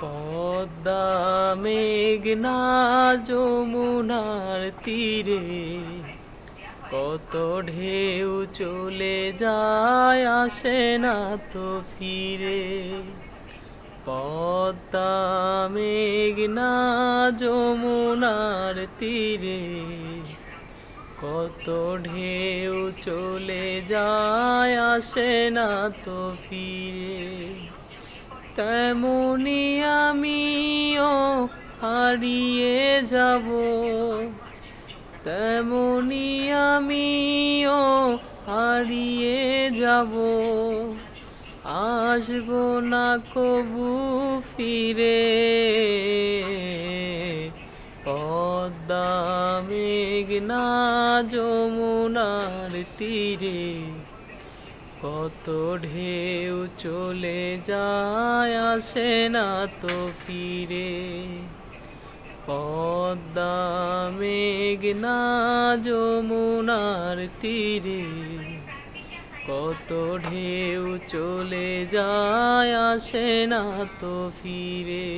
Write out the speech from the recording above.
পদ্মা মেঘনা যমুনার তীরে কত ঢেউ চলে যায়, আসে না তো ফিরে। পদ্মা মেঘনা যমুনার তীরে কত ঢেউ চলে যায়, আসে না তো ফিরে। তেমনি আমিও হারিয়ে যাব, তেমনি আমিও হারিয়ে যাব, আসব না কবু ফিরে। পদ্মা মেঘনা যমুনার তীরে কত ঢেউ চলে যায়, আসে না তো ফিরে। পদ্মা মেঘনা যমুনার তীরে কত ঢেউ চলে যায়, আসে না তো ফিরে।